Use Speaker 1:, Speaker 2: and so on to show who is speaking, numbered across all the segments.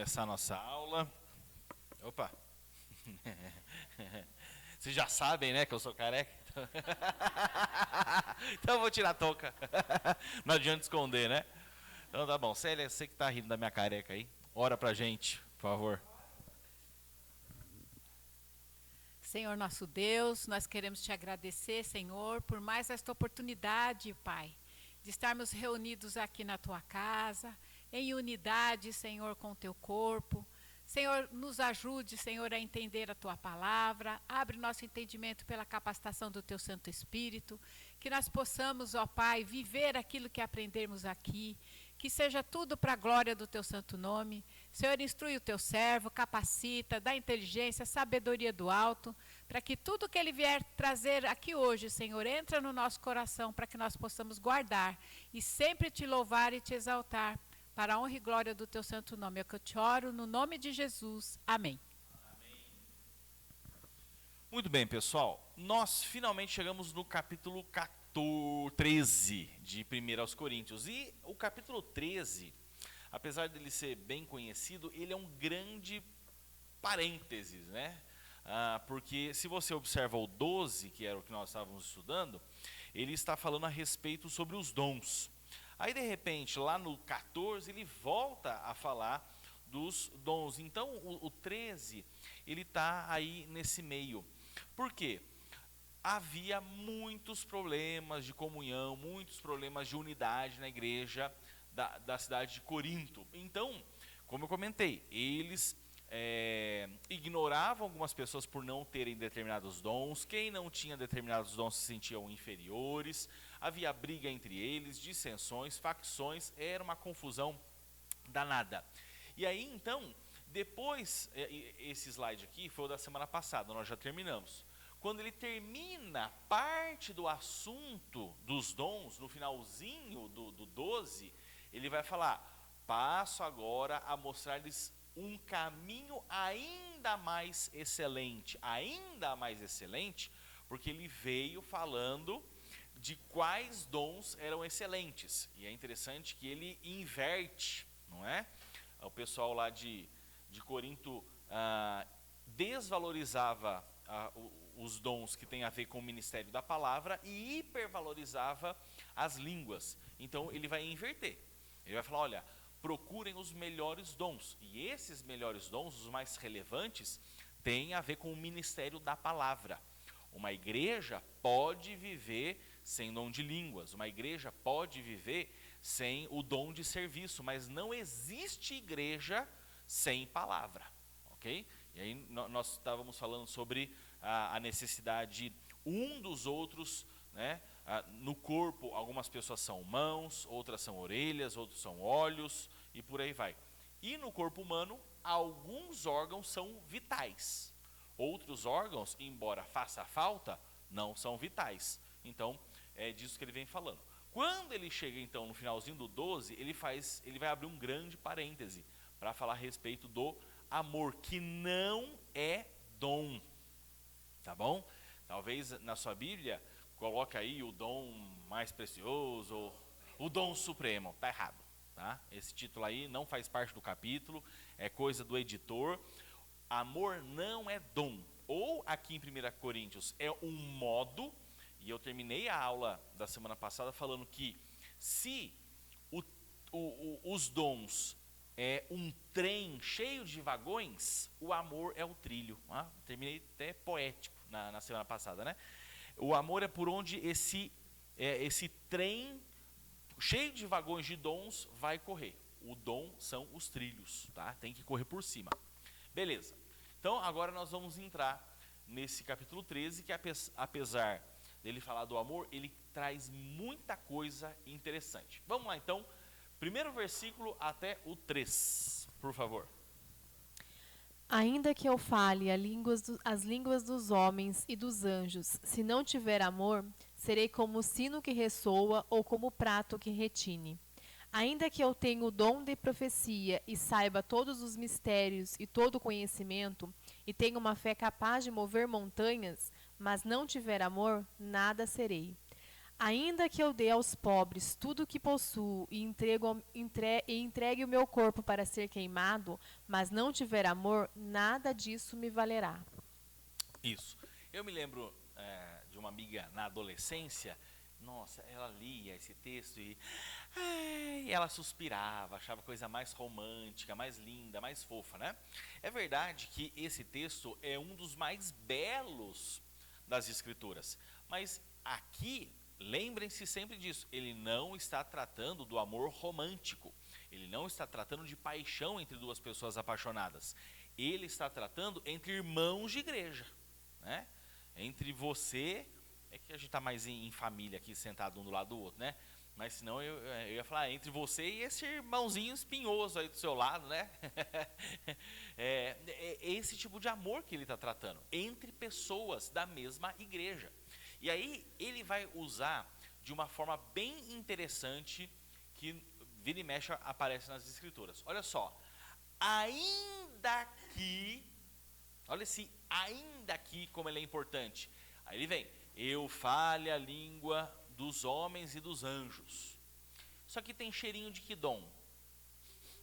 Speaker 1: começar a nossa aula. Opa! Vocês já sabem, né, que eu sou careca? Então eu vou tirar a touca. Não adianta esconder, né? Então tá bom. Célia, você que tá rindo da minha careca aí, ora pra gente, por favor.
Speaker 2: Senhor nosso Deus, nós queremos te agradecer, Senhor, por mais esta oportunidade, Pai, de estarmos reunidos aqui na tua casa, em unidade, Senhor, com o teu corpo. Senhor, nos ajude, Senhor, a entender a tua palavra, abre nosso entendimento pela capacitação do teu Santo Espírito, que nós possamos, ó Pai, viver aquilo que aprendermos aqui, que seja tudo para a glória do teu santo nome. Senhor, instrui o teu servo, capacita, dá inteligência, sabedoria do alto, para que tudo que ele vier trazer aqui hoje, Senhor, entra no nosso coração, para que nós possamos guardar e sempre te louvar e te exaltar, para a honra e glória do teu santo nome. É o que eu te oro, no nome de Jesus. Amém.
Speaker 1: Muito bem, pessoal. Nós finalmente chegamos no capítulo 13 de 1 aos Coríntios. E o capítulo 13, apesar dele ser bem conhecido, ele é um grande parênteses, né? Porque se você observa o 12, que era o que nós estávamos estudando, ele está falando a respeito sobre os dons. Aí, de repente, lá no 14, ele volta a falar dos dons. Então, o 13, ele está aí nesse meio. Por quê? Havia muitos problemas de comunhão, muitos problemas de unidade na igreja da cidade de Corinto. Então, como eu comentei, eles ignoravam algumas pessoas por não terem determinados dons. Quem não tinha determinados dons se sentiam inferiores. Havia briga entre eles, dissensões, facções. Era uma confusão danada. E aí, então, depois, esse slide aqui foi o da semana passada, nós já terminamos. Quando ele termina parte do assunto dos dons, no finalzinho do 12, ele vai falar: passo agora a mostrar-lhes um caminho ainda mais excelente, porque ele veio falando de quais dons eram excelentes. E é interessante que ele inverte, não é? O pessoal lá de Corinto desvalorizava os dons que tem a ver com o ministério da palavra e hipervalorizava as línguas. Então ele vai inverter. Ele vai falar: olha, procurem os melhores dons. E esses melhores dons, os mais relevantes, têm a ver com o ministério da palavra. Uma igreja pode viver sem dom de línguas. Uma igreja pode viver sem o dom de serviço. Mas não existe igreja sem palavra. Ok? E aí nós estávamos falando sobre a necessidade um dos outros, né? No corpo, algumas pessoas são mãos, outras são orelhas, outros são olhos e por aí vai. E no corpo humano, alguns órgãos são vitais. Outros órgãos, embora faça falta, não são vitais. Então, é disso que ele vem falando. Quando ele chega, então, no finalzinho do 12, ele vai abrir um grande parêntese para falar a respeito do amor, que não é dom. Tá bom? Talvez na sua Bíblia coloque aí o dom mais precioso, o dom supremo. Tá errado, tá? Esse título aí não faz parte do capítulo, é coisa do editor. Amor não é dom. Ou aqui em 1 Coríntios é um modo, e eu terminei a aula da semana passada falando que se os dons é um trem cheio de vagões, o amor é o trilho. Terminei até poético na semana passada, né? O amor é por onde esse trem cheio de vagões de dons vai correr. O dom são os trilhos, tá? Tem que correr por cima. Beleza. Então, agora nós vamos entrar nesse capítulo 13, que apesar dele falar do amor, ele traz muita coisa interessante. Vamos lá, então. Primeiro versículo até o 3, por favor.
Speaker 3: Ainda que eu fale as línguas dos homens e dos anjos, se não tiver amor, serei como o sino que ressoa ou como o prato que retine. Ainda que eu tenha o dom de profecia e saiba todos os mistérios e todo o conhecimento, e tenha uma fé capaz de mover montanhas, mas não tiver amor, nada serei. Ainda que eu dê aos pobres tudo o que possuo e entregue o meu corpo para ser queimado, mas não tiver amor, nada disso me valerá.
Speaker 1: Isso. Eu me lembro de uma amiga na adolescência, nossa, ela lia esse texto e ela suspirava, achava a coisa mais romântica, mais linda, mais fofa, né? É verdade que esse texto é um dos mais belos das Escrituras, mas aqui, lembrem-se sempre disso, ele não está tratando do amor romântico, ele não está tratando de paixão entre duas pessoas apaixonadas, ele está tratando entre irmãos de igreja, né? Entre você, é que a gente está mais em família aqui, sentado um do lado do outro, né? Mas senão eu ia falar entre você e esse irmãozinho espinhoso aí do seu lado, né? É esse tipo de amor que ele está tratando, entre pessoas da mesma igreja. E aí ele vai usar de uma forma bem interessante, que vira e mexe aparece nas Escrituras. Olha só, ainda que, olha esse ainda que como ele é importante. Aí ele vem, eu fale a língua dos homens e dos anjos. Isso aqui tem cheirinho de que dom?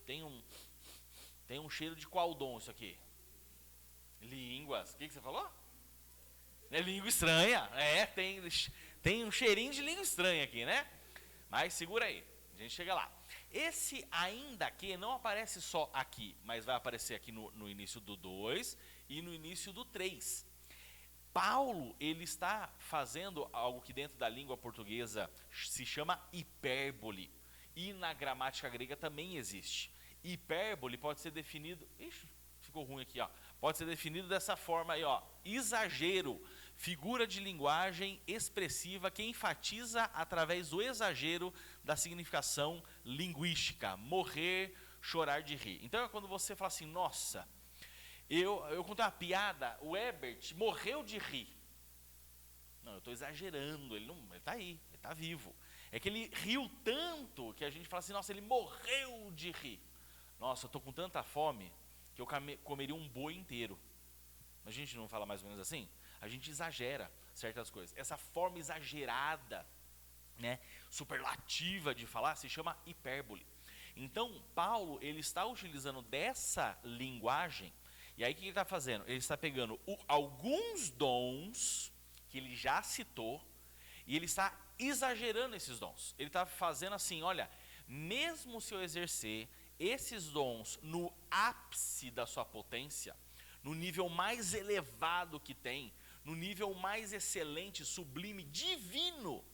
Speaker 1: Tem um cheiro de qual dom isso aqui? Línguas. O que você falou? É língua estranha. Tem um cheirinho de língua estranha aqui, né? Mas segura aí, a gente chega lá. Esse ainda que não aparece só aqui, mas vai aparecer aqui no início do 2 e no início do 3. Paulo, ele está fazendo algo que dentro da língua portuguesa se chama hipérbole. E na gramática grega também existe. Hipérbole pode ser definido... Ixi, ficou ruim aqui, ó. Pode ser definido dessa forma aí, ó. Exagero, figura de linguagem expressiva que enfatiza através do exagero da significação linguística. Morrer, chorar de rir. Então é quando você fala assim, nossa... Eu contei uma piada, o Herbert morreu de rir. Não, eu estou exagerando, ele está aí, ele está vivo. É que ele riu tanto que a gente fala assim, nossa, ele morreu de rir. Nossa, eu estou com tanta fome que eu comeria um boi inteiro. A gente não fala mais ou menos assim? A gente exagera certas coisas. Essa forma exagerada, né, superlativa de falar se chama hipérbole. Então, Paulo, ele está utilizando dessa linguagem. E aí o que ele está fazendo? Ele está pegando alguns dons que ele já citou e ele está exagerando esses dons. Ele está fazendo assim, olha, mesmo se eu exercer esses dons no ápice da sua potência, no nível mais elevado que tem, no nível mais excelente, sublime, divino,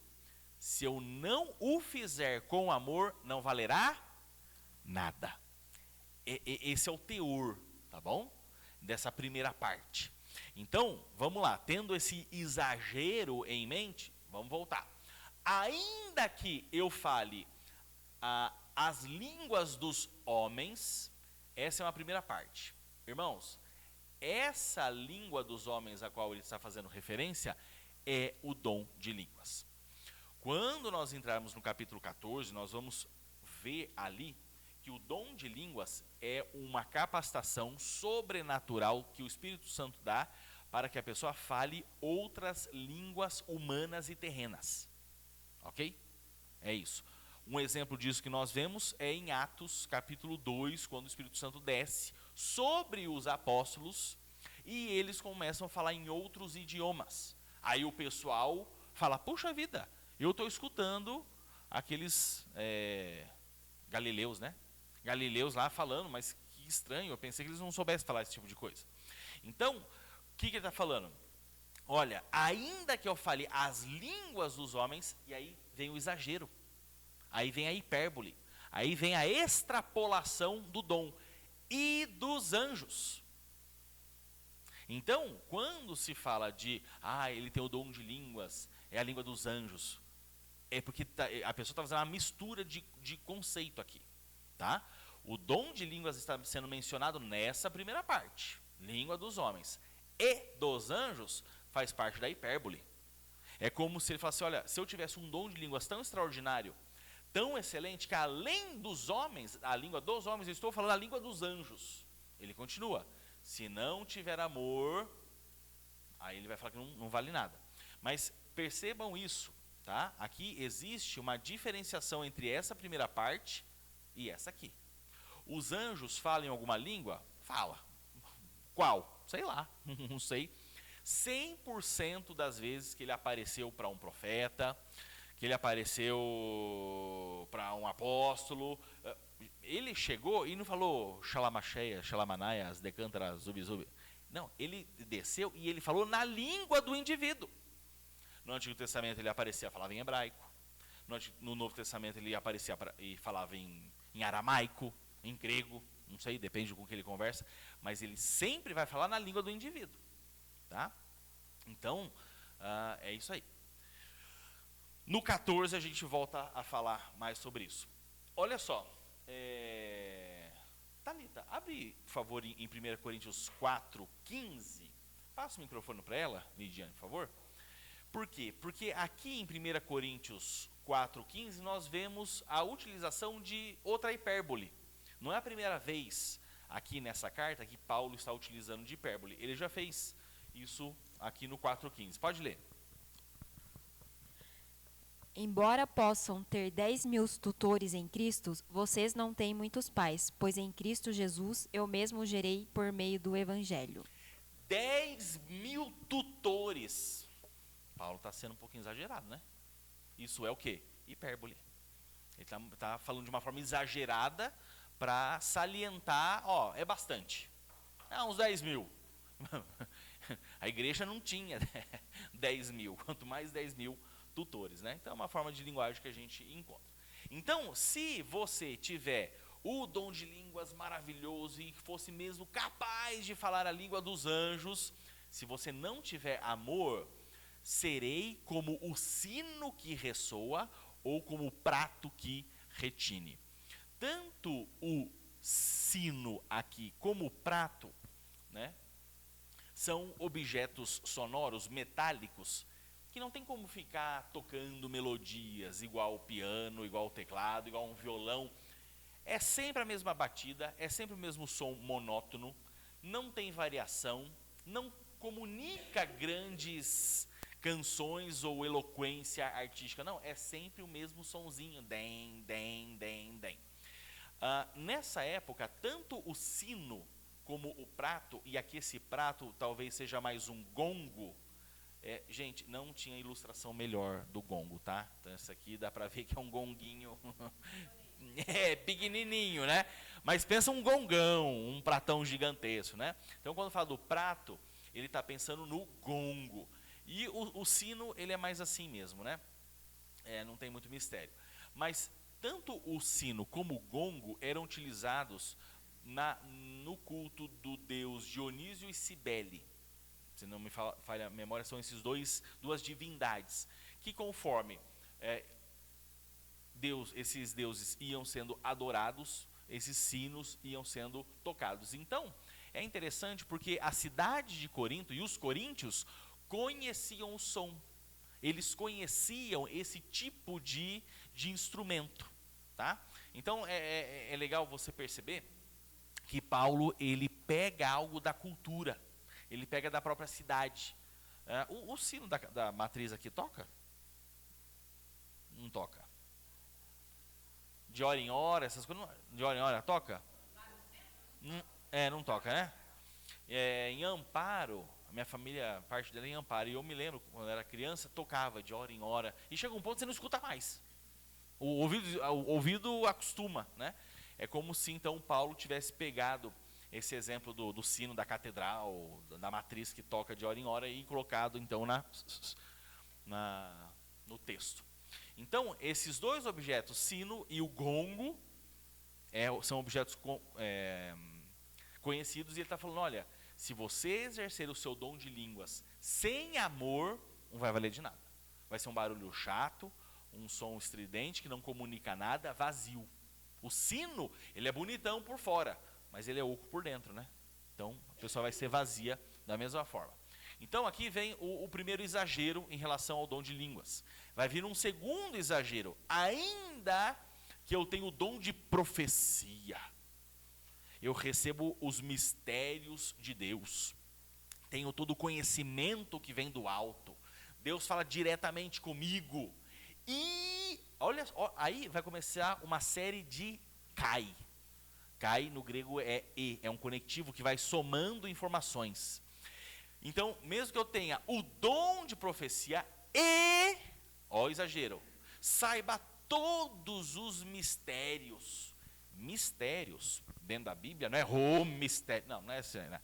Speaker 1: se eu não o fizer com amor, não valerá nada. Esse é o teor, tá bom? Dessa primeira parte. Então, vamos lá, tendo esse exagero em mente, vamos voltar. Ainda que eu fale as línguas dos homens, essa é uma primeira parte. Irmãos, essa língua dos homens a qual ele está fazendo referência é o dom de línguas. Quando nós entrarmos no capítulo 14, nós vamos ver ali que o dom de línguas é uma capacitação sobrenatural que o Espírito Santo dá para que a pessoa fale outras línguas humanas e terrenas. Ok? É isso. Um exemplo disso que nós vemos é em Atos, capítulo 2, quando o Espírito Santo desce sobre os apóstolos e eles começam a falar em outros idiomas. Aí o pessoal fala, puxa vida, eu estou escutando aqueles galileus, né? Galileus lá falando, mas que estranho, eu pensei que eles não soubessem falar esse tipo de coisa. Então, o que ele está falando? Olha, ainda que eu fale as línguas dos homens, e aí vem o exagero, aí vem a hipérbole, aí vem a extrapolação do dom e dos anjos. Então, quando se fala de, ele tem o dom de línguas, é a língua dos anjos, é porque a pessoa está fazendo uma mistura de conceito aqui. Tá? O dom de línguas está sendo mencionado nessa primeira parte, língua dos homens, e dos anjos faz parte da hipérbole. É como se ele falasse, olha, se eu tivesse um dom de línguas tão extraordinário, tão excelente, que além dos homens, a língua dos homens, eu estou falando a língua dos anjos. Ele continua, se não tiver amor, aí ele vai falar que não vale nada. Mas percebam isso, tá? Aqui existe uma diferenciação entre essa primeira parte e essa aqui. Os anjos falam em alguma língua? Fala. Qual? Sei lá, não sei. 100% das vezes que ele apareceu para um profeta, que ele apareceu para um apóstolo, ele chegou e não falou Shalamacheia, Shalamanaias, Decantara, Zubi. Não, ele desceu e ele falou na língua do indivíduo. No Antigo Testamento ele aparecia, falava em hebraico. No Novo Testamento ele aparecia e falava em aramaico, em grego, não sei, depende com quem ele conversa, mas ele sempre vai falar na língua do indivíduo, tá? Então, é isso aí. No 14 a gente volta a falar mais sobre isso. Olha só, Thalita, abre, por favor, em 1 Coríntios 4:15. Passa o microfone para ela, Lidiane, por favor. Por quê? Porque aqui em 1 Coríntios 4:15 nós vemos a utilização de outra hipérbole. Não é a primeira vez aqui nessa carta que Paulo está utilizando de hipérbole. Ele já fez isso aqui no 4:15. Pode ler.
Speaker 4: Embora possam ter 10.000 tutores em Cristo, vocês não têm muitos pais, pois em Cristo Jesus eu mesmo gerei por meio do Evangelho.
Speaker 1: 10.000 tutores. Paulo está sendo um pouquinho exagerado, né? Isso é o quê? Hipérbole. Ele está falando de uma forma exagerada para salientar, é bastante. Uns 10.000. A igreja não tinha 10.000, quanto mais 10.000 tutores, né? Então é uma forma de linguagem que a gente encontra. Então, se você tiver o dom de línguas maravilhoso e fosse mesmo capaz de falar a língua dos anjos, se você não tiver amor, serei como o sino que ressoa ou como o prato que retine. Tanto o sino aqui como o prato, né, são objetos sonoros, metálicos, que não tem como ficar tocando melodias igual o piano, igual o teclado, igual um violão. É sempre a mesma batida, é sempre o mesmo som monótono, não tem variação, não comunica grandes canções ou eloquência artística, não, é sempre o mesmo sonzinho, dem, dem, dem, dem. Nessa época, tanto o sino como o prato, e aqui esse prato talvez seja mais um gongo, gente, não tinha ilustração melhor do gongo, tá? Então essa aqui dá pra ver que é um gonguinho, pequenininho, né? Mas pensa um gongão, um pratão gigantesco, né? Então quando fala do prato, ele está pensando no gongo. E o sino, ele é mais assim mesmo, né? Não tem muito mistério. Mas tanto o sino como o gongo eram utilizados no culto do deus Dionísio e Cibele. Se não me falha a memória, são duas divindades, que conforme esses deuses iam sendo adorados, esses sinos iam sendo tocados. Então, é interessante porque a cidade de Corinto e os coríntios conheciam o som. Eles conheciam esse tipo de instrumento, tá? Então, é legal você perceber que Paulo, ele pega algo da cultura, ele pega da própria cidade. O sino da matriz aqui toca? Não toca. De hora em hora, essas coisas, de hora em hora toca? Não toca, né? Em Amparo, a minha família, parte dela é em Amparo, e eu me lembro, quando eu era criança, tocava de hora em hora, e chega um ponto que você não escuta mais. O ouvido acostuma, né? É como se, então, Paulo tivesse pegado esse exemplo do sino da catedral, da matriz que toca de hora em hora, e colocado, então, no texto. Então, esses dois objetos, sino e o gongo, são objetos conhecidos, e ele está falando, olha, se você exercer o seu dom de línguas sem amor, não vai valer de nada. Vai ser um barulho chato, um som estridente que não comunica nada, vazio. O sino, ele é bonitão por fora, mas ele é oco por dentro, né? Então, a pessoa vai ser vazia da mesma forma. Então, aqui vem o primeiro exagero em relação ao dom de línguas. Vai vir um segundo exagero, ainda que eu tenho o dom de profecia. Eu recebo os mistérios de Deus. Tenho todo o conhecimento que vem do alto. Deus fala diretamente comigo. E olha, aí vai começar uma série de kai. Kai no grego é e, é um conectivo que vai somando informações. Então, mesmo que eu tenha o dom de profecia e, ó, exagero, saiba todos os mistérios. Mistérios dentro da Bíblia não é o mistério, não é assim, né?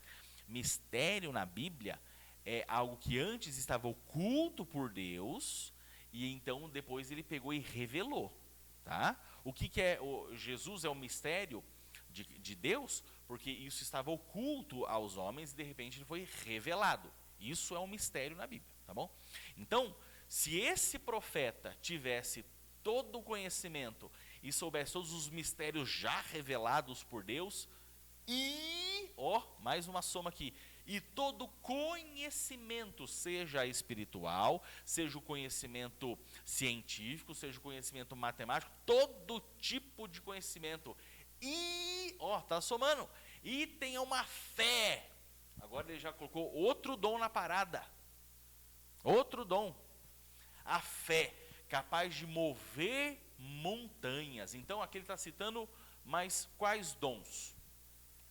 Speaker 1: Mistério na Bíblia é algo que antes estava oculto por Deus e então depois ele pegou e revelou, tá? O que é Jesus é o mistério de Deus, porque isso estava oculto aos homens e de repente ele foi revelado. Isso é um mistério na Bíblia, tá bom? Então, se esse profeta tivesse todo o conhecimento e soubesse todos os mistérios já revelados por Deus, e, ó, mais uma soma aqui, e todo conhecimento, seja espiritual, seja o conhecimento científico, seja o conhecimento matemático, todo tipo de conhecimento, e, ó, tá somando, e tenha uma fé. Agora ele já colocou outro dom na parada, outro dom, a fé, capaz de mover montanhas. Então aqui ele está citando, mas quais dons?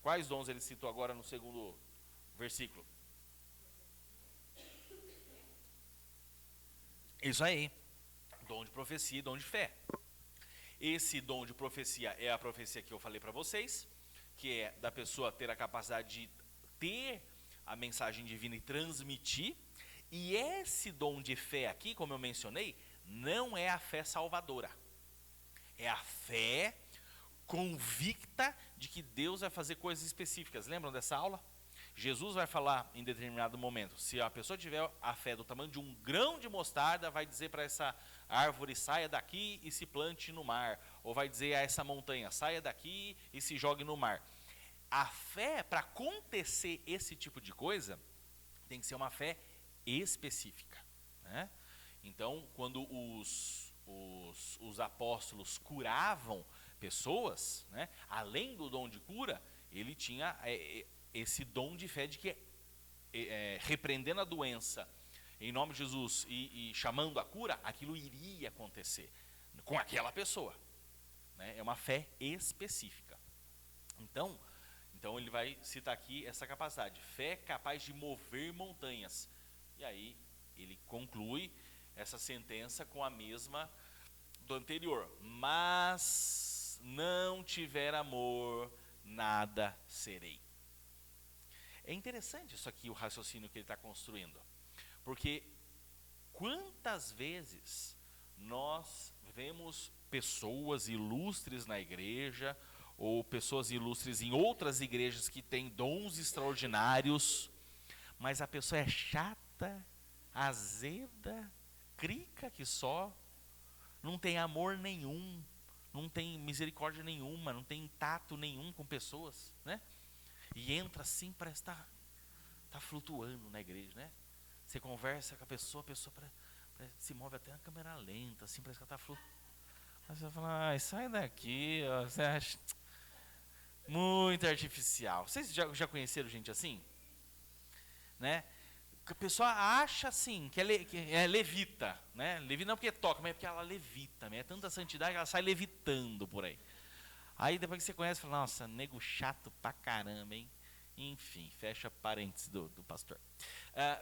Speaker 1: Quais dons ele citou agora no segundo versículo? Isso aí, dom de profecia e dom de fé. Esse dom de profecia é a profecia que eu falei para vocês, que é da pessoa ter a capacidade de ter a mensagem divina e transmitir. E esse dom de fé aqui, como eu mencionei, não é a fé salvadora. É a fé convicta de que Deus vai fazer coisas específicas. Lembram dessa aula? Jesus vai falar em determinado momento, se a pessoa tiver a fé do tamanho de um grão de mostarda, vai dizer para essa árvore, saia daqui e se plante no mar. Ou vai dizer a essa montanha, saia daqui e se jogue no mar. A fé, para acontecer esse tipo de coisa, tem que ser uma fé específica, né? Então, quando os apóstolos curavam pessoas, né, além do dom de cura, ele tinha esse dom de fé de que, repreendendo a doença em nome de Jesus e chamando a cura, aquilo iria acontecer com aquela pessoa, né? É uma fé específica. Então ele vai citar aqui essa capacidade, fé capaz de mover montanhas. E aí ele conclui essa sentença com a mesma do anterior. Mas não tiver amor, nada serei. É interessante isso aqui, o raciocínio que ele está construindo. Porque quantas vezes nós vemos pessoas ilustres na igreja, ou pessoas ilustres em outras igrejas que têm dons extraordinários, mas a pessoa é chata, azeda, crica que só, não tem amor nenhum, não tem misericórdia nenhuma, não tem tato nenhum com pessoas, né? E entra assim, parece que tá flutuando na igreja, né? Você conversa com a pessoa se move até na câmera lenta, assim, parece que ela está flutuando. Mas você fala, sai daqui, ó, você acha muito artificial. Vocês já conheceram gente assim? Né? A pessoa acha assim, que é levita, né? Levita não porque toca, mas é porque ela levita, né? É tanta santidade que ela sai levitando por aí. Aí depois que você conhece, fala, nossa, nego chato pra caramba, hein? Enfim, fecha parênteses do pastor.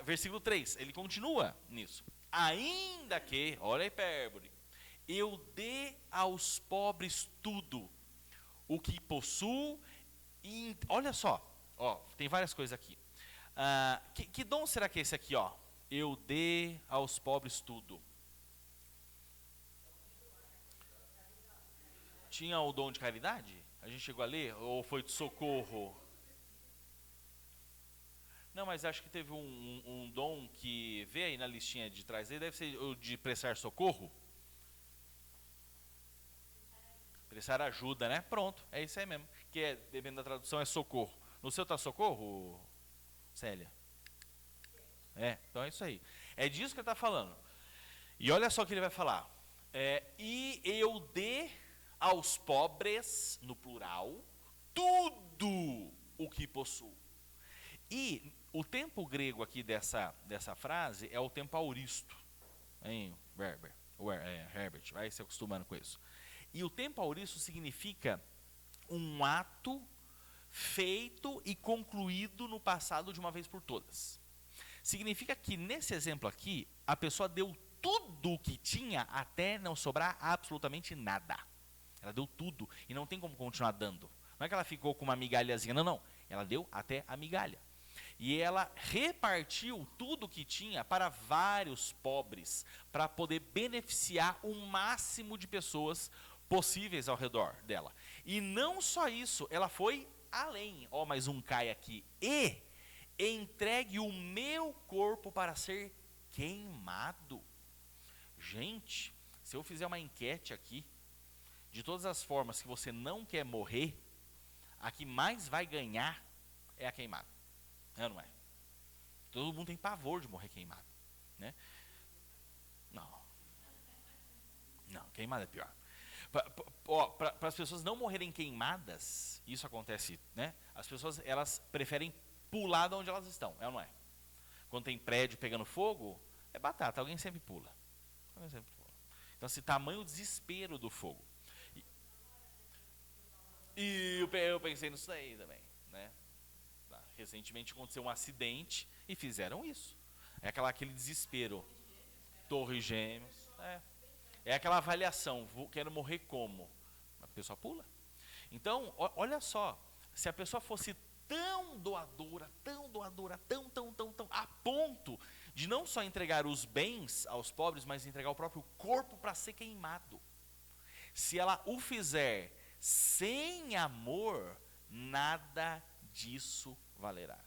Speaker 1: Versículo 3, ele continua nisso. Ainda que, olha a hipérbole, eu dê aos pobres tudo o que possuo, e olha só, ó, tem várias coisas aqui. Que dom será que é esse aqui, ó? Eu dê aos pobres tudo. Tinha o dom de caridade? A gente chegou a ler? Ou foi de socorro? Não, mas acho que teve um dom que vê aí na listinha de trás aí, deve ser o de prestar socorro. Prestar ajuda, né? Pronto, é isso aí mesmo. Que dependendo da tradução, é socorro. No seu tá socorro, Célia? Então é isso aí. É disso que ele está falando. E olha só o que ele vai falar. E eu dê aos pobres, no plural, tudo o que possuo. E o tempo grego aqui dessa frase é o tempo auristo, hein, Berber? ou Herbert, vai se acostumando com isso. E o tempo auriço significa um ato feito e concluído no passado de uma vez por todas. Significa que nesse exemplo aqui, a pessoa deu tudo o que tinha até não sobrar absolutamente nada. Ela deu tudo e não tem como continuar dando. Não é que ela ficou com uma migalhazinha, não. Ela deu até a migalha. E ela repartiu tudo que tinha para vários pobres, para poder beneficiar o máximo de pessoas possíveis ao redor dela. E não só isso, ela foi além. Ó, mais um cai aqui. E entregue o meu corpo para ser queimado. Gente, se eu fizer uma enquete aqui, de todas as formas que você não quer morrer, a que mais vai ganhar é a queimada. É, não é? Todo mundo tem pavor de morrer queimado, né? Não, queimada é pior. Para as pessoas não morrerem queimadas, isso acontece, né? As pessoas, elas preferem pular de onde elas estão, é ou não é? Quando tem prédio pegando fogo, é batata, alguém sempre pula. Então, esse tamanho desespero do fogo. E eu pensei nisso aí também, né? Recentemente aconteceu um acidente e fizeram isso. É aquele desespero. Torre Gêmeos. É aquela avaliação, quero morrer como? A pessoa pula. Então, olha só, se a pessoa fosse tão doadora, tão, a ponto de não só entregar os bens aos pobres, mas entregar o próprio corpo para ser queimado. Se ela o fizer sem amor, nada disso valerá.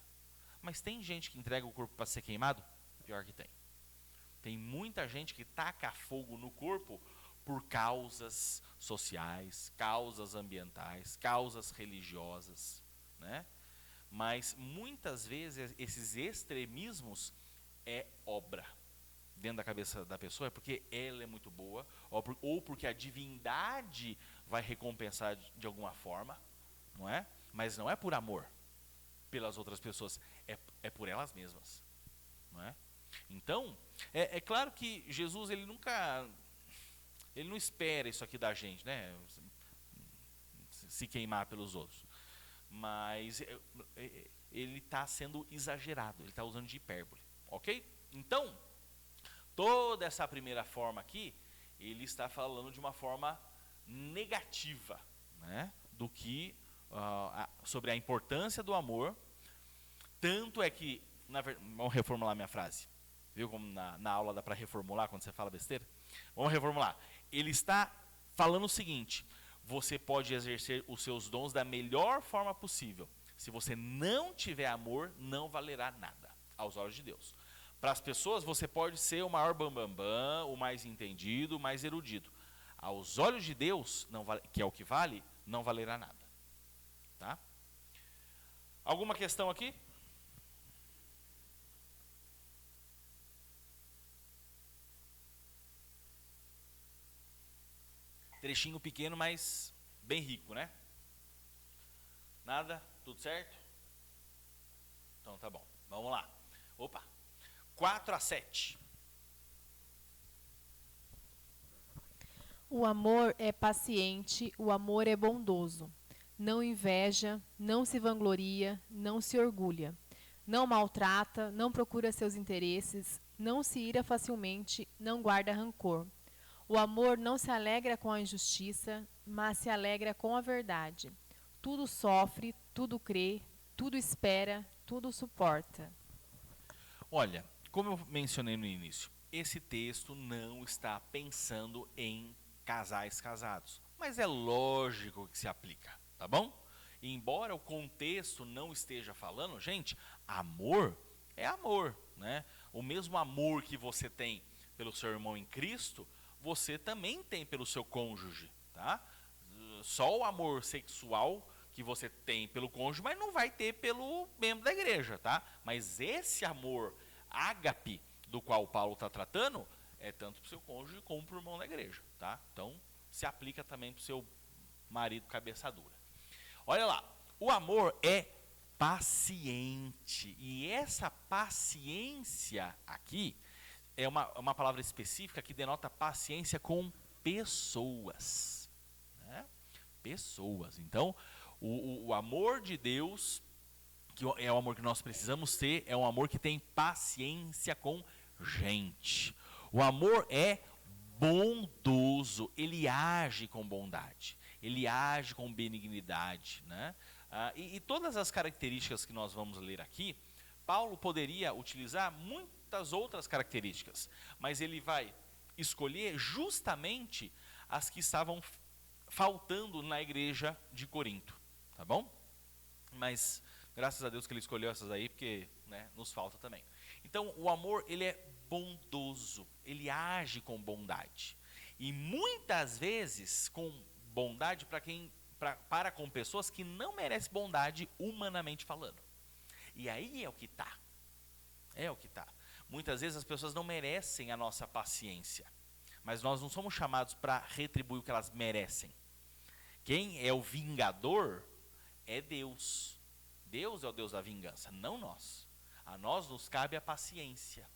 Speaker 1: Mas tem gente que entrega o corpo para ser queimado? Pior que tem. Tem muita gente que taca fogo no corpo por causas sociais, causas ambientais, causas religiosas, né? Mas muitas vezes esses extremismos é obra. Dentro da cabeça da pessoa é porque ela é muito boa, ou porque a divindade vai recompensar de alguma forma, não é? Mas não é por amor pelas outras pessoas, é por elas mesmas, não é? Então, é claro que Jesus, ele não espera isso aqui da gente, né? Se queimar pelos outros. Mas ele está sendo exagerado, ele está usando de hipérbole, ok? Então, toda essa primeira forma aqui, ele está falando de uma forma negativa, né? Do que sobre a importância do amor. Tanto é que, vamos reformular minha frase. Viu como na aula dá para reformular quando você fala besteira? Vamos reformular. Ele está falando o seguinte: você pode exercer os seus dons da melhor forma possível. Se você não tiver amor, não valerá nada aos olhos de Deus. Para as pessoas, você pode ser o maior bambambam, o mais entendido, o mais erudido. Aos olhos de Deus, que é o que vale, não valerá nada. Tá? Alguma questão aqui? Trechinho pequeno, mas bem rico, né? Nada? Tudo certo? Então tá bom. Vamos lá. Opa. 4-7.
Speaker 3: O amor é paciente, o amor é bondoso. Não inveja, não se vangloria, não se orgulha. Não maltrata, não procura seus interesses, não se ira facilmente, não guarda rancor. O amor não se alegra com a injustiça, mas se alegra com a verdade. Tudo sofre, tudo crê, tudo espera, tudo suporta.
Speaker 1: Olha, como eu mencionei no início, esse texto não está pensando em casais casados, mas é lógico que se aplica, tá bom? E embora o contexto não esteja falando, gente, amor é amor, né? O mesmo amor que você tem pelo seu irmão em Cristo, você também tem pelo seu cônjuge, tá? Só o amor sexual que você tem pelo cônjuge, mas não vai ter pelo membro da igreja, tá? Mas esse amor ágape do qual o Paulo está tratando é tanto para o seu cônjuge como para o irmão da igreja, tá? Então, se aplica também para o seu marido cabeça dura. Olha lá, o amor é paciente, e essa paciência aqui é uma palavra específica que denota paciência com pessoas, né? Pessoas. Então, o amor de Deus, que é o amor que nós precisamos ter, é um amor que tem paciência com gente. O amor é bondoso, ele age com bondade, ele age com benignidade, né? E todas as características que nós vamos ler aqui, Paulo poderia utilizar muitas outras características, mas ele vai escolher justamente as que estavam faltando na igreja de Corinto, tá bom? Mas graças a Deus que ele escolheu essas aí, porque, né, nos falta também. Então, o amor, ele é bondoso, ele age com bondade. E muitas vezes com bondade para com pessoas que não merecem bondade humanamente falando. E aí é o que está. É o que está. Muitas vezes as pessoas não merecem a nossa paciência, mas nós não somos chamados para retribuir o que elas merecem. Quem é o vingador é Deus. Deus é o Deus da vingança, não nós. A nós nos cabe a paciência.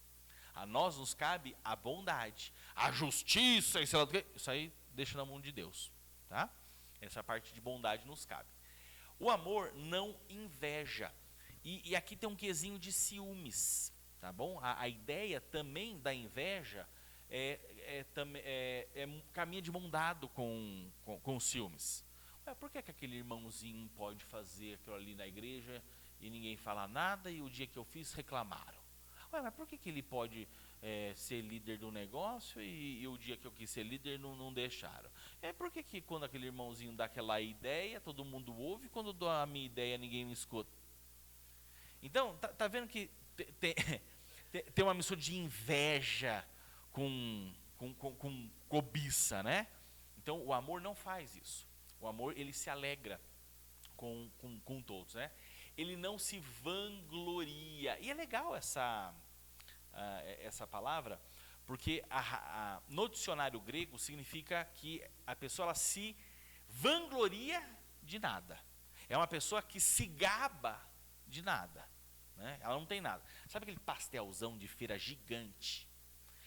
Speaker 1: A nós nos cabe a bondade. A justiça, e sei lá do quê, isso aí deixa na mão de Deus, tá? Essa parte de bondade nos cabe. O amor não inveja. E aqui tem um quesinho de ciúmes, tá bom? A ideia também da inveja caminha de mão dado com ciúmes. Ué, por que aquele irmãozinho pode fazer aquilo ali na igreja e ninguém fala nada, e o dia que eu fiz reclamaram? Ué, mas por que ele pode ser líder do negócio e o dia que eu quis ser líder não deixaram? Por que quando aquele irmãozinho dá aquela ideia, todo mundo ouve, quando dou a minha ideia ninguém me escuta? Então, tá vendo que tem uma mistura de inveja com cobiça, né? Então, o amor não faz isso. O amor, ele se alegra com todos, né? Ele não se vangloria. E é legal essa palavra, porque no dicionário grego significa que a pessoa ela se vangloria de nada. É uma pessoa que se gaba de nada, né? Ela não tem nada. Sabe aquele pastelzão de feira gigante?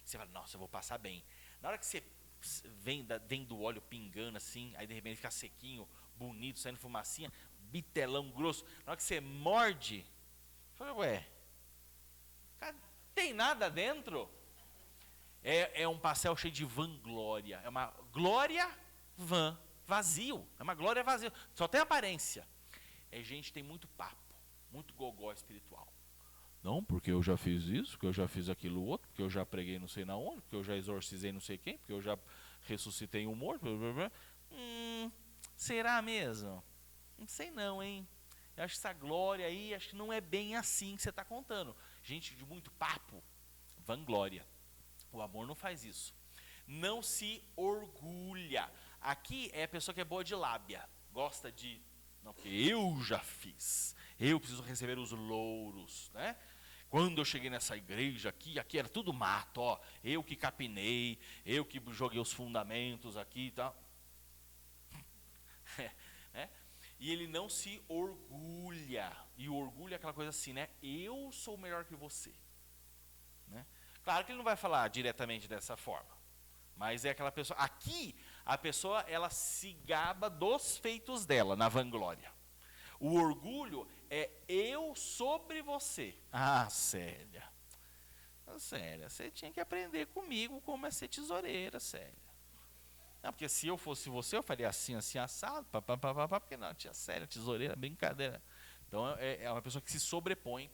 Speaker 1: Você fala, nossa, eu vou passar bem. Na hora que você vem do óleo pingando assim, aí de repente fica sequinho, bonito, saindo fumacinha, bitelão grosso. Na hora que você morde, você fala, ué, tem nada dentro? É um pastel cheio de vanglória. É uma glória vazio. É uma glória vazio. Só tem aparência. Gente tem muito papo, muito gogó espiritual. Não, porque eu já fiz isso, porque eu já fiz aquilo outro, porque eu já preguei não sei na onde, porque eu já exorcizei não sei quem, porque eu já ressuscitei um morto. Será mesmo? Não sei não, hein? Eu acho que essa glória aí, acho que não é bem assim que você está contando. Gente de muito papo, vanglória. O amor não faz isso. Não se orgulha. Aqui é a pessoa que é boa de lábia, gosta de, não, porque eu já fiz, eu preciso receber os louros, né? Quando eu cheguei nessa igreja aqui era tudo mato, ó, eu que capinei, eu que joguei os fundamentos aqui e tal. E ele não se orgulha. E o orgulho é aquela coisa assim, né? Eu sou melhor que você, né? Claro que ele não vai falar diretamente dessa forma, mas é aquela pessoa. Aqui, a pessoa, ela se gaba dos feitos dela, na vanglória. O orgulho é eu sobre você. Ah, Célia, você tinha que aprender comigo como é ser tesoureira, Célia. Não, porque se eu fosse você, eu faria assim, assado, porque não, tia Célia, tesoureira, brincadeira. Então, é uma pessoa que se sobrepõe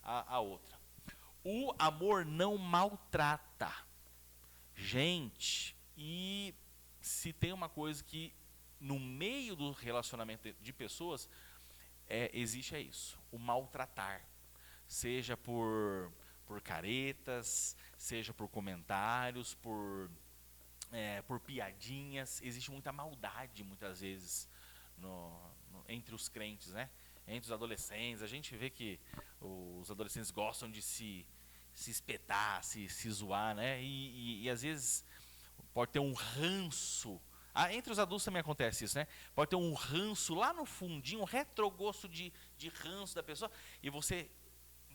Speaker 1: à outra. O amor não maltrata. Gente, e se tem uma coisa que no meio do relacionamento de pessoas existe isso, o maltratar, seja por caretas, seja por comentários, por piadinhas. Existe muita maldade muitas vezes entre os crentes, né? Entre os adolescentes. A gente vê que os adolescentes gostam de se espetar, se zoar, né? E às vezes pode ter um ranço. Entre os adultos também acontece isso, né? Pode ter um ranço lá no fundinho, um retrogosto de ranço da pessoa, e você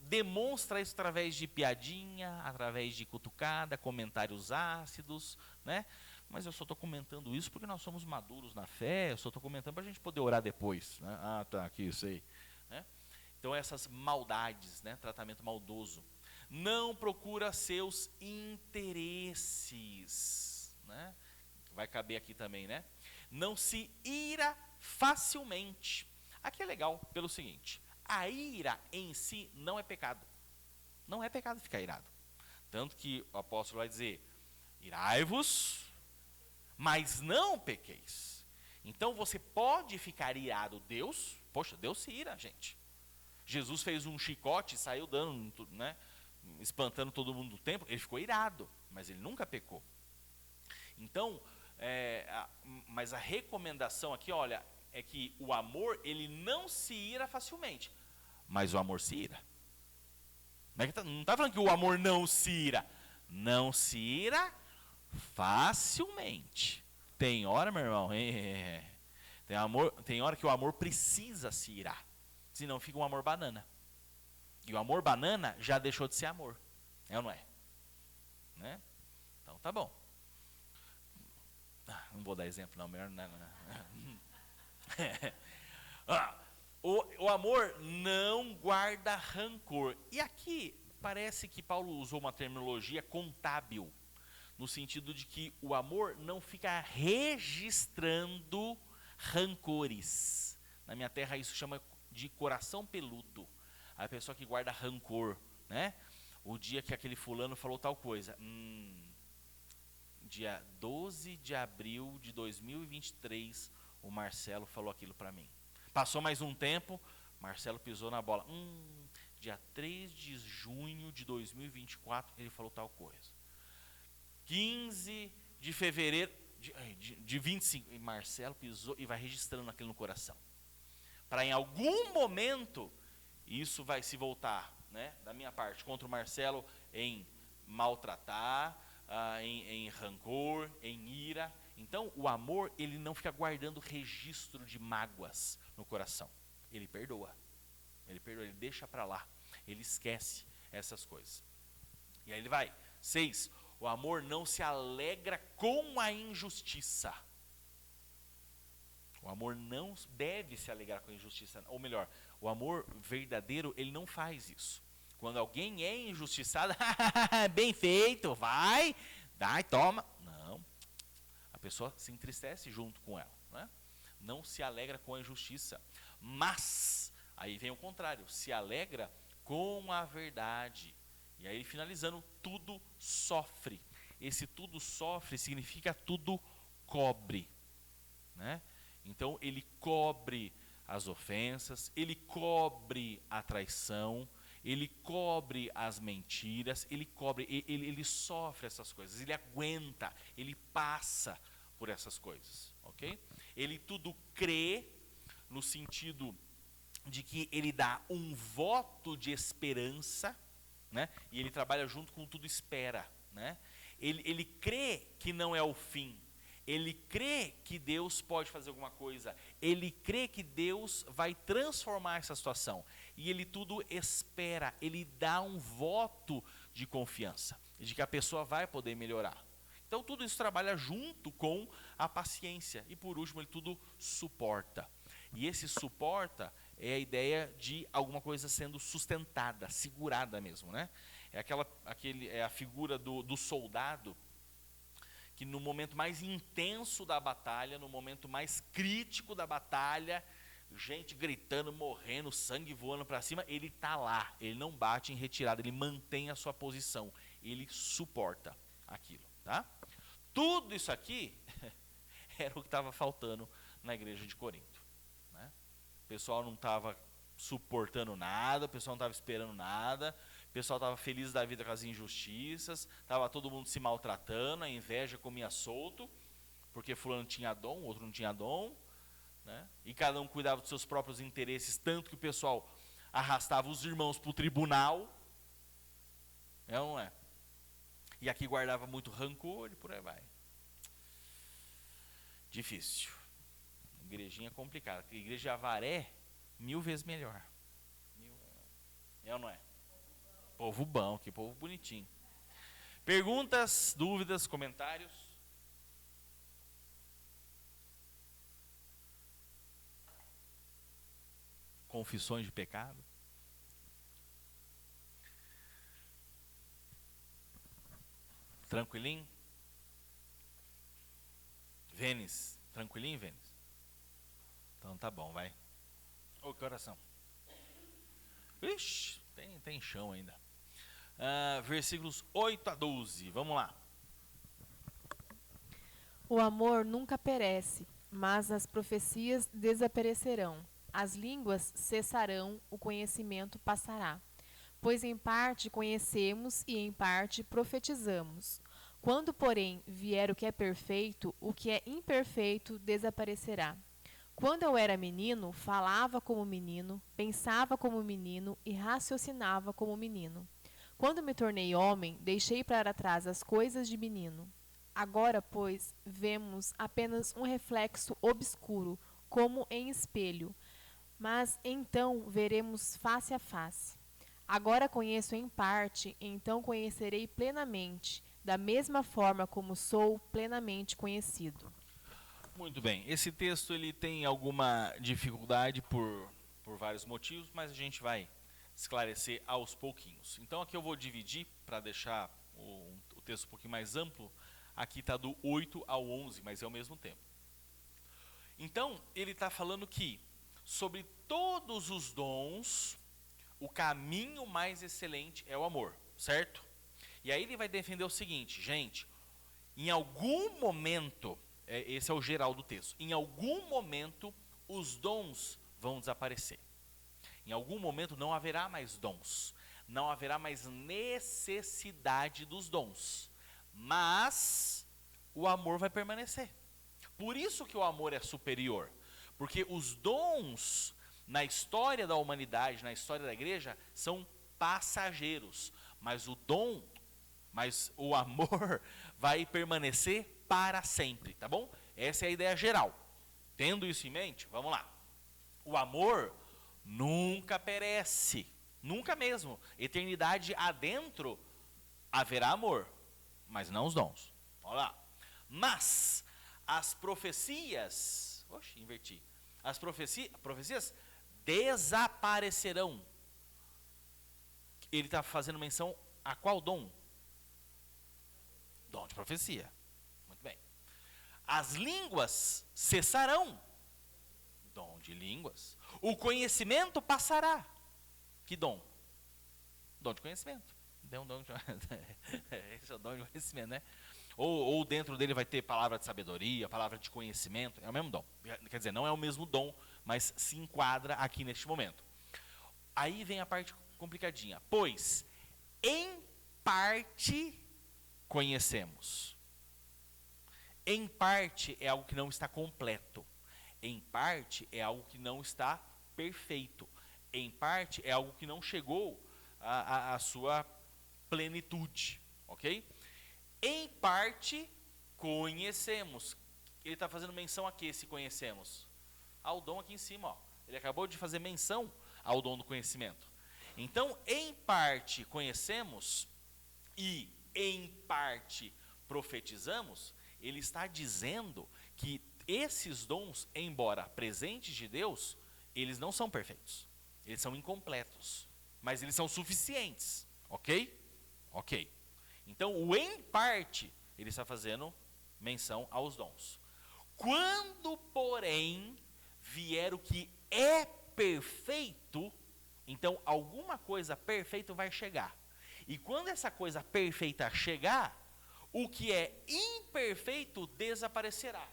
Speaker 1: demonstra isso através de piadinha, através de cutucada, comentários ácidos, né? Mas eu só estou comentando isso porque nós somos maduros na fé, eu só estou comentando para a gente poder orar depois, né? Ah, tá, aqui, sei. Né? Então essas maldades, né? Tratamento maldoso. Não procura seus interesses, né? Vai caber aqui também, né? Não se ira facilmente. Aqui é legal pelo seguinte, a ira em si não é pecado. Não é pecado ficar irado. Tanto que o apóstolo vai dizer, irai-vos, mas não pequeis. Então você pode ficar irado. Deus, poxa, Deus se ira, gente. Jesus fez um chicote, saiu dando, né, espantando todo mundo do templo, ele ficou irado, mas ele nunca pecou. Então, mas a recomendação aqui, olha, é que o amor, ele não se ira facilmente, mas o amor se ira. Não está falando que o amor não se ira, não se ira facilmente. Tem hora, meu irmão, tem hora que o amor precisa se irar, senão fica um amor banana. E o amor banana já deixou de ser amor, é ou não é? Né? Então tá bom. Não vou dar exemplo não, melhor não. O amor não guarda rancor. E aqui parece que Paulo usou uma terminologia contábil, no sentido de que o amor não fica registrando rancores. Na minha terra isso chama de coração peludo. A pessoa que guarda rancor, né? O dia que aquele fulano falou tal coisa. Dia 12 de abril de 2023, o Marcelo falou aquilo para mim. Passou mais um tempo, Marcelo pisou na bola. Dia 3 de junho de 2024, ele falou tal coisa. 15 de fevereiro de 25, e Marcelo pisou e vai registrando aquilo no coração. Para em algum momento, isso vai se voltar, né, da minha parte, contra o Marcelo em maltratar, em rancor, em ira. Então, o amor, ele não fica guardando registro de mágoas no coração. Ele perdoa, ele deixa para lá, ele esquece essas coisas. E aí ele vai. 6. O amor não se alegra com a injustiça. O amor não deve se alegrar com a injustiça. Ou melhor, o amor verdadeiro, ele não faz isso. Quando alguém é injustiçado, bem feito, vai, dá e toma. Não. A pessoa se entristece junto com ela, né? Não se alegra com a injustiça. Mas, aí vem o contrário, se alegra com a verdade. E aí, finalizando, tudo sofre. Esse tudo sofre significa tudo cobre, né? Então, ele cobre as ofensas, ele cobre a traição, ele cobre as mentiras, ele sofre essas coisas, ele aguenta, ele passa por essas coisas, ok? Ele tudo crê, no sentido de que ele dá um voto de esperança, né? E ele trabalha junto com tudo espera, né? Ele crê que não é o fim, ele crê que Deus pode fazer alguma coisa, ele crê que Deus vai transformar essa situação, e ele tudo espera, ele dá um voto de confiança, de que a pessoa vai poder melhorar. Então tudo isso trabalha junto com a paciência, e por último ele tudo suporta. E esse suporta é a ideia de alguma coisa sendo sustentada, segurada mesmo, né? É a figura do soldado que no momento mais intenso da batalha, no momento mais crítico da batalha, gente gritando, morrendo, sangue voando para cima, ele está lá, ele não bate em retirada, ele mantém a sua posição, ele suporta aquilo, tá? Tudo isso aqui era o que estava faltando na igreja de Corinto, né? O pessoal não estava suportando nada, o pessoal não estava esperando nada, o pessoal estava feliz da vida com as injustiças, estava todo mundo se maltratando, a inveja comia solto, porque fulano tinha dom, outro não tinha dom, né? E cada um cuidava dos seus próprios interesses, tanto que o pessoal arrastava os irmãos para o tribunal, é ou não é? E aqui guardava muito rancor e por aí vai. Difícil. Igrejinha complicada. Igreja de Avaré, 1000 vezes melhor. É ou não é? Povo bom, que povo bonitinho. Perguntas, dúvidas, comentários? Confissões de pecado? Tranquilinho? Vênis, tranquilinho, Vênis? Então tá bom, vai. Ô, que oração. Ixi, tem chão ainda. Versículos 8 a 12, vamos lá.
Speaker 3: O amor nunca perece, mas as profecias desaparecerão. As línguas cessarão, o conhecimento passará. Pois em parte conhecemos e em parte profetizamos. Quando, porém, vier o que é perfeito, o que é imperfeito desaparecerá. Quando eu era menino, falava como menino, pensava como menino e raciocinava como menino. Quando me tornei homem, deixei para trás as coisas de menino. Agora, pois, vemos apenas um reflexo obscuro, como em espelho. Mas então veremos face a face. Agora conheço em parte, então conhecerei plenamente, da mesma forma como sou plenamente conhecido.
Speaker 1: Muito bem, esse texto ele tem alguma dificuldade por vários motivos, mas a gente vai esclarecer aos pouquinhos. Então aqui eu vou dividir para deixar o texto um pouquinho mais amplo. Aqui está do 8 ao 11, mas é ao mesmo tempo. Então ele está falando que sobre todos os dons, o caminho mais excelente é o amor, certo? E aí ele vai defender o seguinte, gente, em algum momento, esse é o geral do texto, em algum momento os dons vão desaparecer. Em algum momento não haverá mais dons, não haverá mais necessidade dos dons, mas o amor vai permanecer. Por isso que o amor é superior, porque os dons na história da humanidade, na história da igreja, são passageiros, mas o amor vai permanecer para sempre, tá bom? Essa é a ideia geral. Tendo isso em mente, vamos lá. O amor nunca perece, nunca mesmo. Eternidade adentro haverá amor, mas não os dons. Olha lá. Mas as profecias, inverti. As profecias desaparecerão. Ele está fazendo menção a qual dom? Dom de profecia. Muito bem. As línguas cessarão. Dom de línguas. O conhecimento passará. Que dom? Dom de conhecimento. Esse é o dom de conhecimento, né? Ou dentro dele vai ter palavra de sabedoria, palavra de conhecimento. É o mesmo dom. Quer dizer, não é o mesmo dom, mas se enquadra aqui neste momento. Aí vem a parte complicadinha. Pois, em parte, conhecemos. Em parte é algo que não está completo. Em parte é algo que não está perfeito. Em parte é algo que não chegou à sua plenitude. Ok? Em parte, conhecemos. Ele está fazendo menção a que se conhecemos? Ao dom aqui em cima. Ó. Ele acabou de fazer menção ao dom do conhecimento. Então, em parte conhecemos e em parte profetizamos, ele está dizendo que esses dons, embora presentes de Deus, eles não são perfeitos. Eles são incompletos, mas eles são suficientes, ok? Ok. Então, o em parte, ele está fazendo menção aos dons. Quando, porém, vier o que é perfeito, então alguma coisa perfeita vai chegar. E quando essa coisa perfeita chegar, o que é imperfeito desaparecerá.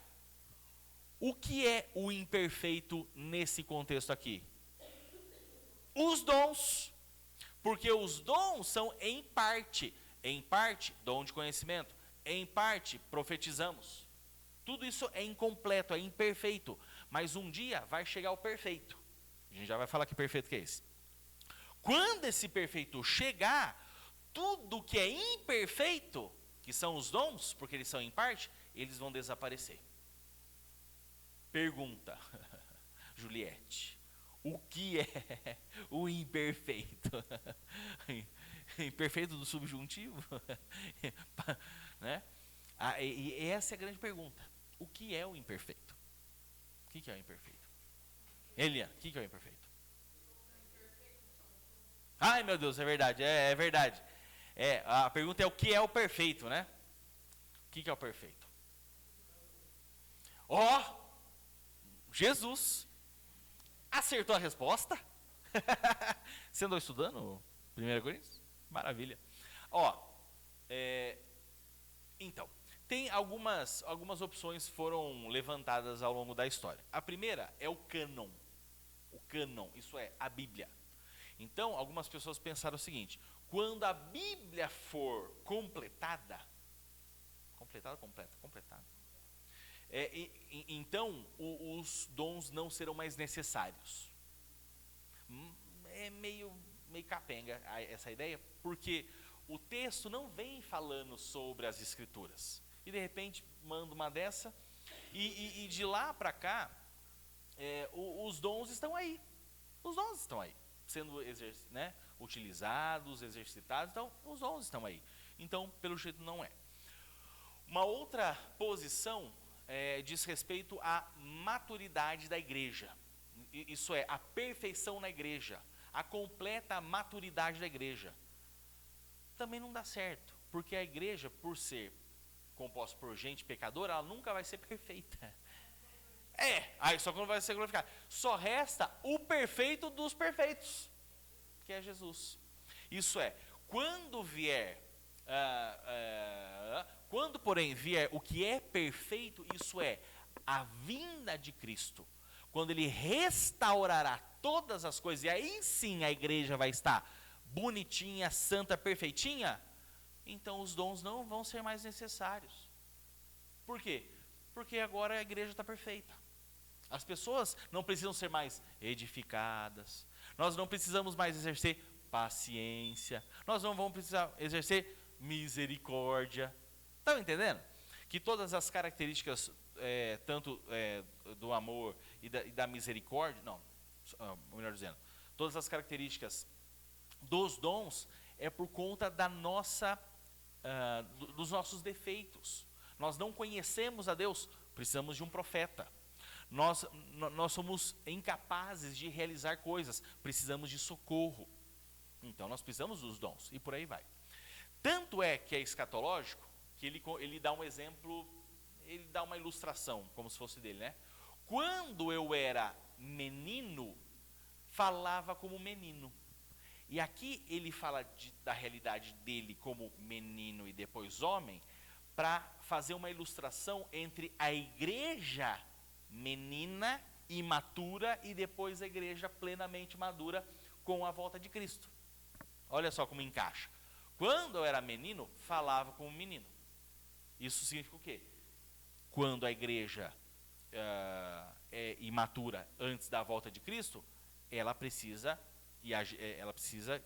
Speaker 1: O que é o imperfeito nesse contexto aqui? Os dons. Porque os dons são em parte. Em parte, dom de conhecimento. Em parte, profetizamos. Tudo isso é incompleto, é imperfeito. Mas um dia vai chegar o perfeito. A gente já vai falar que perfeito que é esse. Quando esse perfeito chegar, tudo que é imperfeito, que são os dons, porque eles são em parte, eles vão desaparecer. Pergunta, Juliette, o que é o imperfeito? Imperfeito do subjuntivo? Né? E essa é a grande pergunta. O que é o imperfeito? O que é o imperfeito? Eliane, o que é o imperfeito? Ai, meu Deus, é verdade, é verdade. A pergunta é o que é o perfeito, né? O que é o perfeito? Jesus acertou a resposta. Você andou estudando 1 Coríntios? Maravilha. Então, tem algumas opções foram levantadas ao longo da história. A primeira é o cânon. O cânon, isso é, a Bíblia. Então, algumas pessoas pensaram o seguinte: quando a Bíblia for completada, então os dons não serão mais necessários. É meio capenga essa ideia, porque o texto não vem falando sobre as Escrituras. E de repente manda uma dessa, e de lá para cá, os dons estão aí. Os dons estão aí, sendo utilizados, exercitados, então os dons estão aí. Então, pelo jeito, não é. Uma outra posição diz respeito à maturidade da igreja. Isso é, a perfeição na igreja, a completa maturidade da igreja. Também não dá certo, porque a igreja, por ser composta por gente pecadora, ela nunca vai ser perfeita. Aí só quando vai ser glorificada. Só resta o perfeito dos perfeitos, que é Jesus. Isso é, quando porém vier o que é perfeito, isso é, a vinda de Cristo, quando Ele restaurará todas as coisas, e aí sim a igreja vai estar bonitinha, santa, perfeitinha, então os dons não vão ser mais necessários. Por quê? Porque agora a igreja está perfeita. As pessoas não precisam ser mais edificadas, nós não precisamos mais exercer paciência, nós não vamos precisar exercer misericórdia. Estão entendendo? Que todas as características, tanto do amor e da misericórdia, melhor dizendo, todas as características dos dons é por conta dos nossos defeitos. Nós não conhecemos a Deus, precisamos de um profeta. Nós somos incapazes de realizar coisas, precisamos de socorro. Então nós precisamos dos dons, e por aí vai. Tanto é que é escatológico, que ele dá um exemplo, ele dá uma ilustração, como se fosse dele, né? Quando eu era menino, falava como menino. E aqui ele fala da realidade dele como menino e depois homem, para fazer uma ilustração entre a igreja menina, imatura, e depois a igreja plenamente madura com a volta de Cristo. Olha só como encaixa. Quando eu era menino, falava como menino. Isso significa o quê? Quando a igreja é imatura antes da volta de Cristo, ela precisa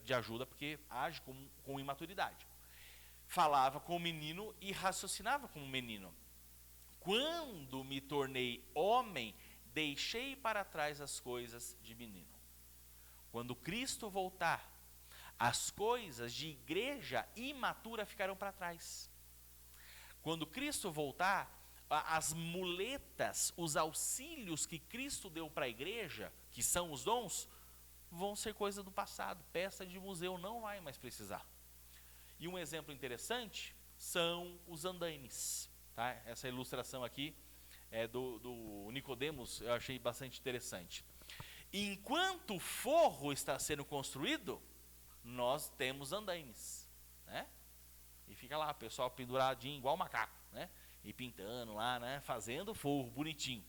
Speaker 1: de ajuda porque age com imaturidade. Falava como menino e raciocinava como menino. Quando me tornei homem, deixei para trás as coisas de menino. Quando Cristo voltar, as coisas de igreja imatura ficarão para trás. Quando Cristo voltar, as muletas, os auxílios que Cristo deu para a igreja, que são os dons, vão ser coisa do passado. Peça de museu não vai mais precisar. E um exemplo interessante são os andaimes. Tá? Essa ilustração aqui é do Nicodemos, eu achei bastante interessante. Enquanto o forro está sendo construído, nós temos andaimes, né? E fica lá o pessoal penduradinho igual macaco, né? E pintando lá, né? Fazendo forro bonitinho.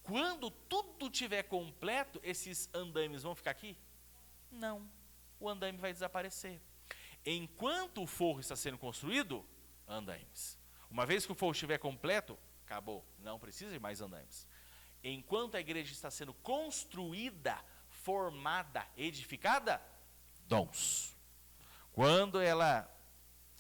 Speaker 1: Quando tudo tiver completo, esses andaimes vão ficar aqui? Não, o andaime vai desaparecer. Enquanto o forro está sendo construído, andaimes. Uma vez que o forro estiver completo, acabou, não precisa de mais andaimes. Enquanto a igreja está sendo construída, formada, edificada, dons. Quando ela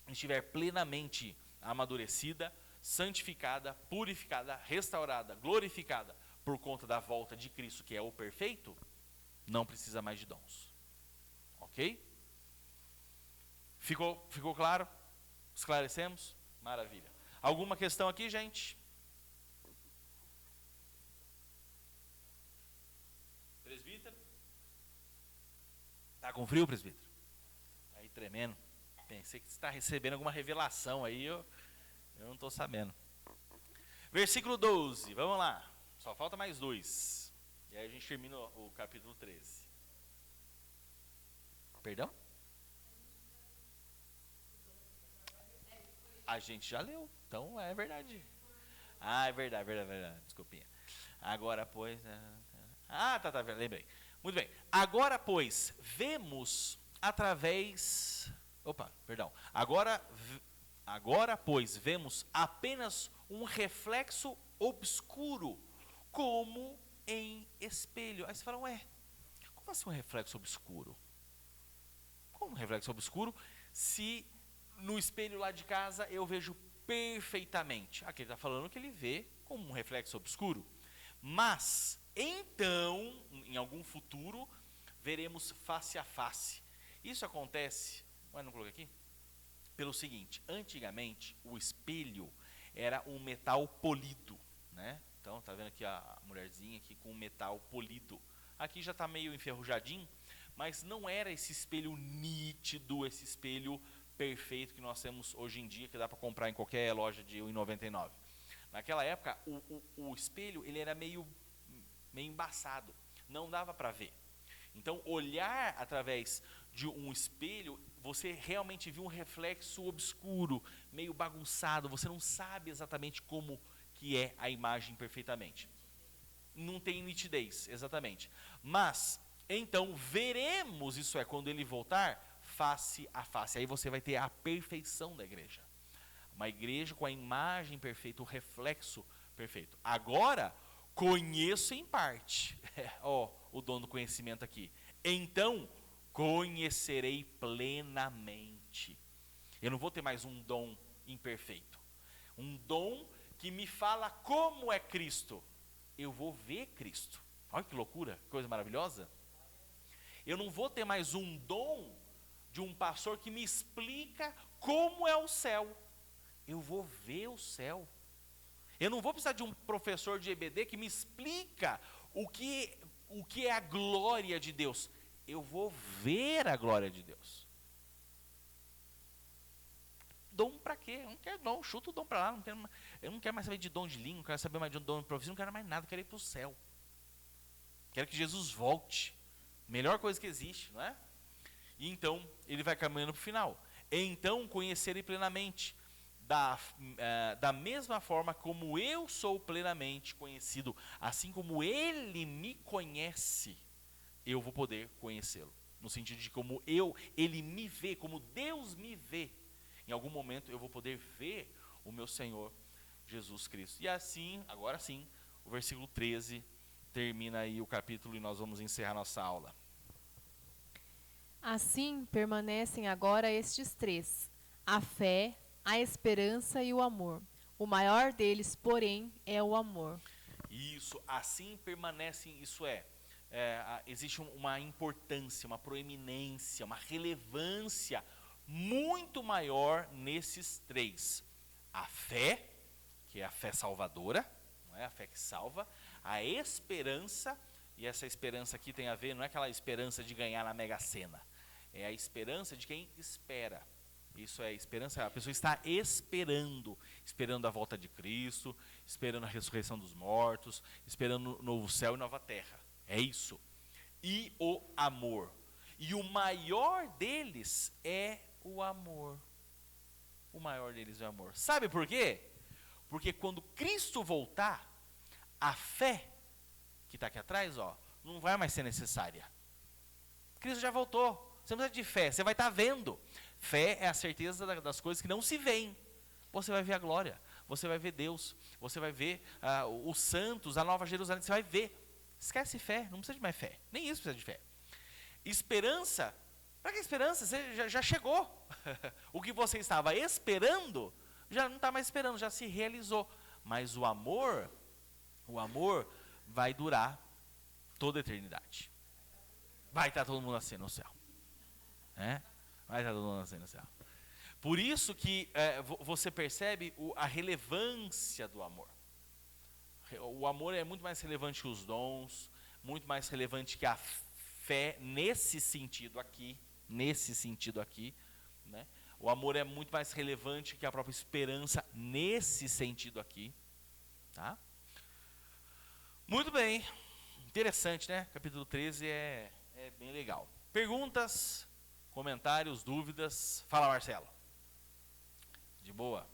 Speaker 1: estiver plenamente amadurecida, santificada, purificada, restaurada, glorificada, por conta da volta de Cristo, que é o perfeito, não precisa mais de dons. Ok? Ficou claro? Esclarecemos? Maravilha. Alguma questão aqui, gente? Presbítero? Tá com frio, presbítero? Aí tremendo. Pensei que você está recebendo alguma revelação aí, eu não estou sabendo. Versículo 12, vamos lá. Só falta mais 2. E aí a gente termina o capítulo 13. Perdão? A gente já leu, então é verdade. Ah, é verdade. Desculpinha. Agora, pois... tá, lembrei. Muito bem. Agora, pois, vemos através... Agora, pois, vemos apenas um reflexo obscuro, como em espelho. Aí você fala, como assim um reflexo obscuro? Como um reflexo obscuro, se no espelho lá de casa eu vejo perfeitamente? Aqui ele está falando que ele vê como um reflexo obscuro. Mas, então, em algum futuro, veremos face a face. Isso acontece, não coloquei aqui? Pelo seguinte, antigamente o espelho era um metal polido, né? Então, tá vendo aqui a mulherzinha aqui com um metal polido. Aqui já está meio enferrujadinho, mas não era esse espelho nítido, esse espelho perfeito que nós temos hoje em dia, que dá para comprar em qualquer loja de R$1,99. Naquela época, o espelho ele era meio embaçado, não dava para ver. Então, olhar através de um espelho, você realmente viu um reflexo obscuro, meio bagunçado, você não sabe exatamente como que é a imagem perfeitamente. Não tem nitidez, exatamente. Mas, então, veremos, isso é, quando ele voltar, face a face. Aí você vai ter a perfeição da igreja. Uma igreja com a imagem perfeita, o reflexo perfeito. Agora, conheço em parte. O dom do conhecimento aqui. Então, conhecerei plenamente. Eu não vou ter mais um dom imperfeito. Um dom que me fala como é Cristo. Eu vou ver Cristo. Olha que loucura, que coisa maravilhosa. Eu não vou ter mais um dom de um pastor que me explica como é o céu. Eu vou ver o céu. Eu não vou precisar de um professor de EBD que me explica o que é a glória de Deus. Eu vou ver a glória de Deus. Dom para quê? Eu não quero dom, chuta o dom para lá. Eu não quero mais saber de dom de língua, não quero saber mais de dom de profecia, não quero mais nada, eu quero ir para o céu. Quero que Jesus volte. Melhor coisa que existe, não é? E então, ele vai caminhando para o final. Então, conhecerei plenamente, da mesma forma como eu sou plenamente conhecido, assim como ele me conhece, eu vou poder conhecê-lo. No sentido de como ele me vê, como Deus me vê. Em algum momento eu vou poder ver o meu Senhor Jesus Cristo. E assim, agora sim, o versículo 13 termina aí o capítulo e nós vamos encerrar nossa aula.
Speaker 3: Assim permanecem agora estes 3, a fé, a esperança e o amor. O maior deles, porém, é o amor.
Speaker 1: Isso, assim permanecem, isso é, existe uma importância, uma proeminência, uma relevância muito maior nesses 3. A fé, que é a fé salvadora, não é a fé que salva, a esperança, e essa esperança aqui tem a ver, não é aquela esperança de ganhar na Mega Sena, é a esperança de quem espera. Isso é esperança, a pessoa está esperando a volta de Cristo, esperando a ressurreição dos mortos, esperando o novo céu e nova terra. É isso. E o amor. E o maior deles é o amor. O maior deles é o amor. Sabe por quê? Porque quando Cristo voltar, a fé que está aqui atrás, não vai mais ser necessária. Cristo já voltou. Você não precisa de fé, você vai estar vendo. Fé é a certeza das coisas que não se veem. Você vai ver a glória, você vai ver Deus, você vai ver os santos, a Nova Jerusalém, você vai ver. Esquece fé, não precisa de mais fé, nem isso precisa de fé. Esperança, para que esperança? Você já chegou. O que você estava esperando, já não está mais esperando, já se realizou. Mas o amor vai durar toda a eternidade. Vai estar todo mundo assim no céu. Mais redundância no céu. Por isso que você percebe a relevância do amor. O amor é muito mais relevante que os dons, muito mais relevante que a fé nesse sentido aqui, né? O amor é muito mais relevante que a própria esperança nesse sentido aqui, tá? Muito bem, interessante, né? Capítulo 13 é bem legal. Perguntas, comentários, dúvidas? Fala, Marcelo. De boa?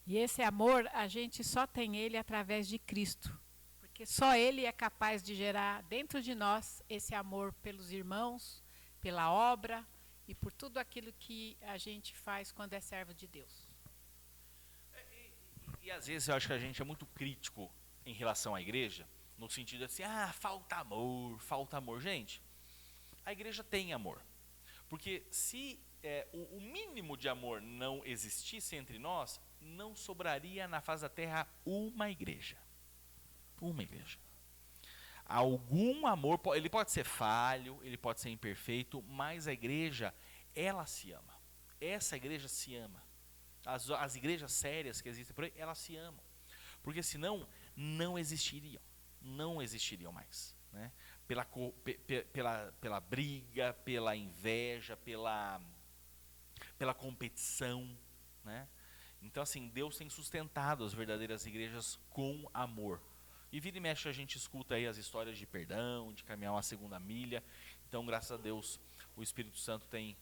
Speaker 2: E esse amor, a gente só tem ele através de Cristo. Porque só ele é capaz de gerar dentro de nós esse amor pelos irmãos, pela obra e por tudo aquilo que a gente faz quando é servo de Deus.
Speaker 1: E às vezes eu acho que a gente é muito crítico em relação à igreja, no sentido assim, falta amor, falta amor. Gente, a igreja tem amor. Porque se o mínimo de amor não existisse entre nós, não sobraria na face da terra uma igreja. Uma igreja. Algum amor, ele pode ser falho, ele pode ser imperfeito, mas a igreja, ela se ama. Essa igreja se ama. As igrejas sérias que existem por aí, elas se amam. Porque senão, não existiriam. Não existiriam mais. Né? Pela briga, pela inveja, pela competição. Né? Então, assim, Deus tem sustentado as verdadeiras igrejas com amor. E vira e mexe a gente escuta aí as histórias de perdão, de caminhar uma segunda milha. Então, graças a Deus, o Espírito Santo tem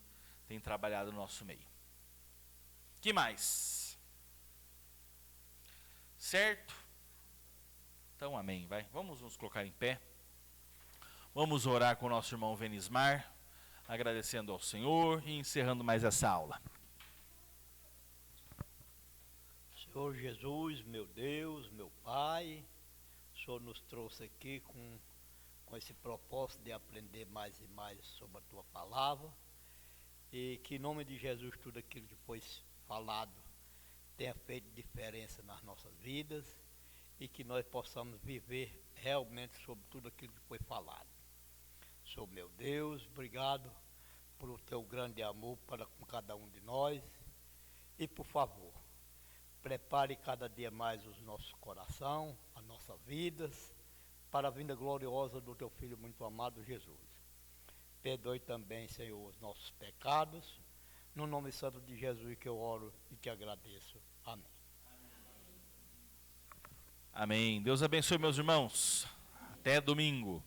Speaker 1: trabalhado no nosso meio. Que mais? Certo? Então, amém. Vai. Vamos nos colocar em pé. Vamos orar com o nosso irmão Venismar, agradecendo ao Senhor e encerrando mais essa aula.
Speaker 5: Senhor Jesus, meu Deus, meu Pai, o Senhor nos trouxe aqui com esse propósito de aprender mais e mais sobre a Tua Palavra, e que em nome de Jesus tudo aquilo que foi falado tenha feito diferença nas nossas vidas, e que nós possamos viver realmente sobre tudo aquilo que foi falado. Senhor meu Deus, obrigado por o Teu grande amor para com cada um de nós, e por favor, prepare cada dia mais os nossos corações, as nossas vidas, para a vinda gloriosa do Teu Filho muito amado, Jesus. Perdoe também, Senhor, os nossos pecados. No nome santo de Jesus que eu oro e te agradeço. Amém.
Speaker 1: Amém. Deus abençoe, meus irmãos. Até domingo.